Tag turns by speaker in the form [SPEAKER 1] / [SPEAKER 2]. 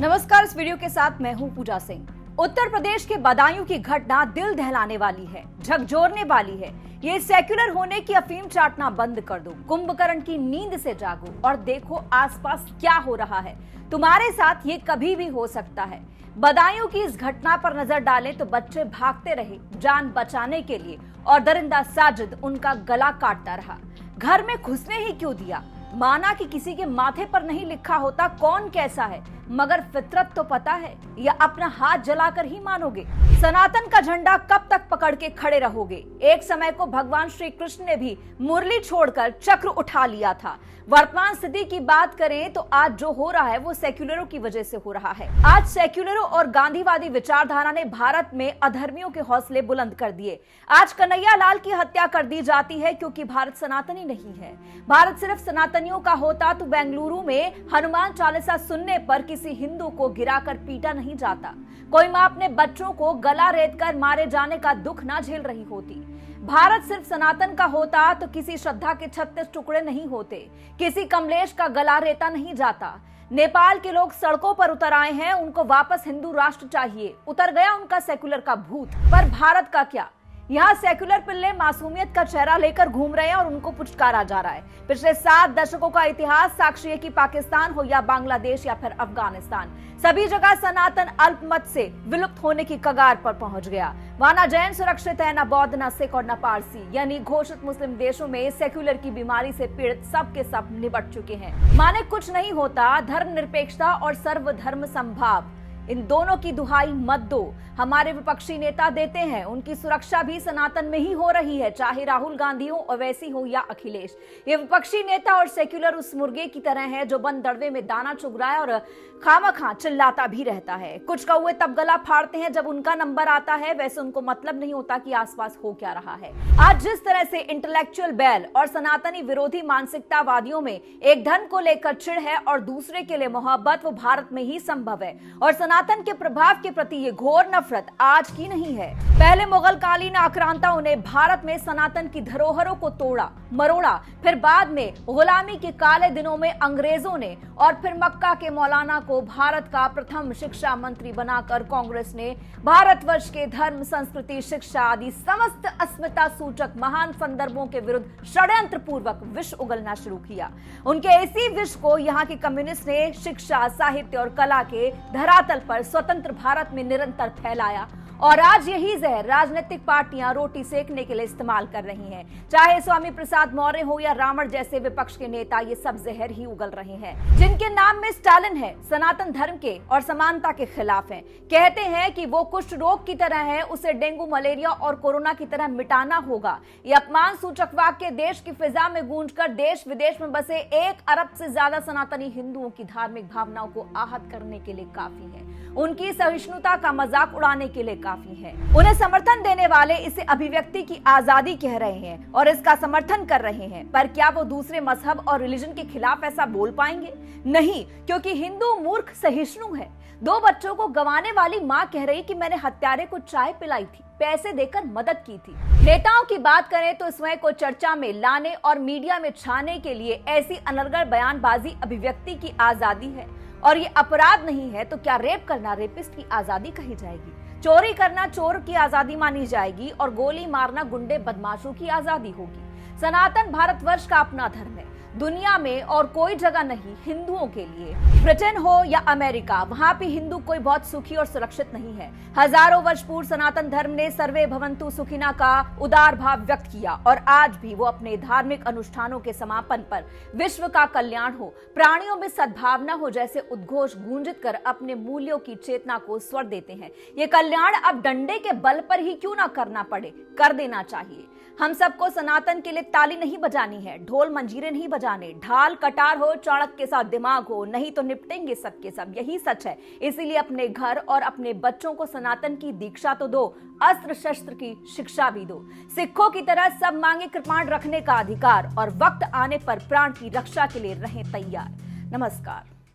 [SPEAKER 1] नमस्कार। इस वीडियो के साथ मैं हूं पूजा सिंह। उत्तर प्रदेश के बदायूं की घटना दिल दहलाने वाली है, झकझोरने वाली है। ये सेक्युलर होने की अफीम चाटना बंद कर दो, कुंभकर्ण की नींद से जागो और देखो आसपास क्या हो रहा है। तुम्हारे साथ ये कभी भी हो सकता है। बदायूं की इस घटना पर नजर डालें तो बच्चे भागते रहे जान बचाने के लिए और दरिंदा साजिद उनका गला काटता रहा। घर में घुसने ही क्यों दिया? माना कि किसी के माथे पर नहीं लिखा होता कौन कैसा है, मगर फितरत तो पता है, या अपना हाथ जलाकर ही मानोगे? सनातन का झंडा कब तक पकड़ के खड़े रहोगे? एक समय को भगवान श्री कृष्ण ने भी मुरली छोड़कर चक्र उठा लिया था। वर्तमान स्थिति की बात करें तो आज जो हो रहा है वो सेक्युलरों की वजह से हो रहा है। आज सेक्युलरों और गांधीवादी विचारधारा ने भारत में अधर्मियों के हौसले बुलंद कर दिए। आज कन्हैया लाल की हत्या कर दी जाती है क्योंकि भारत सनातनी नहीं है। भारत सिर्फ सनातनियों का होता तो बेंगलुरु में हनुमान चालीसा सुनने पर किसी हिंदू को गिराकर पीटा नहीं जाता। कोई मां अपने बच्चों को गला रेत कर मारे जाने का दुख ना झेल रही होती। भारत सिर्फ सनातन का होता तो किसी श्रद्धा के 36 टुकड़े नहीं होते, किसी कमलेश का गला रेता नहीं जाता। नेपाल के लोग सड़कों पर उतर आए हैं, उनको वापस हिंदू राष्ट्र चाहिए। उतर गया उनका सेक्युलर का भूत। पर भारत का क्या? यहाँ सेक्युलर पिल्ले मासूमियत का चेहरा लेकर घूम रहे हैं और उनको पुचकारा जा रहा है। पिछले 7 दशकों का इतिहास साक्षी है कि पाकिस्तान हो या बांग्लादेश या फिर अफगानिस्तान, सभी जगह सनातन अल्पमत से विलुप्त होने की कगार पर पहुंच गया। वहां न जैन सुरक्षित है, न बौद्ध, न सिख और न पारसी, यानी घोषित मुस्लिम देशों में सेक्युलर की बीमारी से पीड़ित सब के सब निपट चुके हैं। माने कुछ नहीं होता, धर्मनिरपेक्षता और सर्वधर्म संभाव, इन दोनों की दुहाई मत दो। हमारे विपक्षी नेता देते हैं, उनकी सुरक्षा भी सनातन में ही हो रही है, चाहे राहुल गांधी हो, ओवैसी हो या अखिलेश। ये विपक्षी नेता और सेक्युलर उस मुर्गे की तरह है जो बंद दड़वे में दाना चुग रहा है और खामखा चिल्लाता भी रहता है। कुछ कौवे तब गला फाड़ते हैं जब उनका नंबर आता है, वैसे उनको मतलब नहीं होता कि आसपास हो क्या रहा है। आज जिस तरह से इंटेलेक्चुअल बैल और सनातनी विरोधी मानसिकतावादियों में एक धर्म को लेकर चिढ़ है और दूसरे के लिए मोहब्बत, वो भारत में ही संभव है। और सनातन के प्रभाव के प्रति ये घोर नफरत आज की नहीं है। पहले मुगल कालीन आक्रांताओं ने भारत में सनातन की धरोहरों को तोड़ा मरोड़ा, फिर बाद में गुलामी के काले दिनों में अंग्रेजों ने, और फिर मक्का के मौलाना को भारत का प्रथम शिक्षा मंत्री बनाकर कांग्रेस ने भारतवर्ष के धर्म, संस्कृति, शिक्षा आदि समस्त अस्मिता सूचक महान संदर्भों के विरुद्ध षड्यंत्र पूर्वक विष उगलना शुरू किया। उनके इसी विष को यहाँ के कम्युनिस्ट ने शिक्षा, साहित्य और कला के धरातल पर स्वतंत्र भारत में निरंतर फैलाया और आज यही जहर राजनीतिक पार्टियां रोटी सेकने के लिए इस्तेमाल कर रही हैं। चाहे स्वामी प्रसाद मौर्य हो या रावण जैसे विपक्ष के नेता, ये सब जहर ही उगल रहे हैं। जिनके नाम में स्टालिन है, सनातन धर्म के और समानता के खिलाफ हैं। कहते हैं कि वो कुष्ठ रोग की तरह है, उसे डेंगू, मलेरिया और कोरोना की तरह मिटाना होगा। ये अपमान सूचक वाक्य देश की फिजा में गूंजकर देश विदेश में बसे 1 अरब से ज्यादा सनातनी हिंदुओं की धार्मिक भावनाओं को आहत करने के लिए काफी है। उनकी सहिष्णुता का मजाक उड़ाने के लिए काफी है। उन्हें समर्थन देने वाले इसे अभिव्यक्ति की आजादी कह रहे हैं और इसका समर्थन कर रहे हैं, पर क्या वो दूसरे मजहब और रिलीजन के खिलाफ ऐसा बोल पाएंगे? नहीं, क्योंकि हिंदू मूर्ख सहिष्णु है। 2 बच्चों को गंवाने वाली मां कह रही कि मैंने हत्यारे को चाय पिलाई थी, पैसे देकर मदद की थी। नेताओं की बात करें तो स्वयं को चर्चा में लाने और मीडिया में छाने के लिए ऐसी अनर्गल बयानबाजी अभिव्यक्ति की आजादी है, और ये अपराध नहीं है तो क्या रेप करना रेपिस्ट की आजादी कही जाएगी? चोरी करना चोर की आजादी मानी जाएगी और गोली मारना गुंडे बदमाशों की आजादी होगी? सनातन भारतवर्ष का अपना धर्म है, दुनिया में और कोई जगह नहीं हिंदुओं के लिए। ब्रिटेन हो या अमेरिका, वहां भी हिंदू कोई बहुत सुखी और सुरक्षित नहीं है। हजारों वर्ष पूर्व सनातन धर्म ने सर्वे भवन्तु सुखिना का उदार भाव व्यक्त किया और आज भी वो अपने धार्मिक अनुष्ठानों के समापन पर विश्व का कल्याण हो, प्राणियों में सद्भावना हो जैसे उद्घोष गूंजित कर अपने मूल्यों की चेतना को स्वर देते हैं। ये कल्याण अब डंडे के बल पर ही क्यों ना करना पड़े, कर देना चाहिए। हम सबको सनातन के लिए ताली नहीं बजानी है, ढोल मंजीरे नहीं बजाने। ढाल कटार हो, चाणक्य के साथ दिमाग हो, नहीं तो निपटेंगे सबके सब, यही सच है। इसीलिए अपने घर और अपने बच्चों को सनातन की दीक्षा तो दो, अस्त्र शस्त्र की शिक्षा भी दो। सिखों की तरह सब मांगे कृपाण रखने का अधिकार और वक्त आने पर प्राण की रक्षा के लिए रहें तैयार। नमस्कार।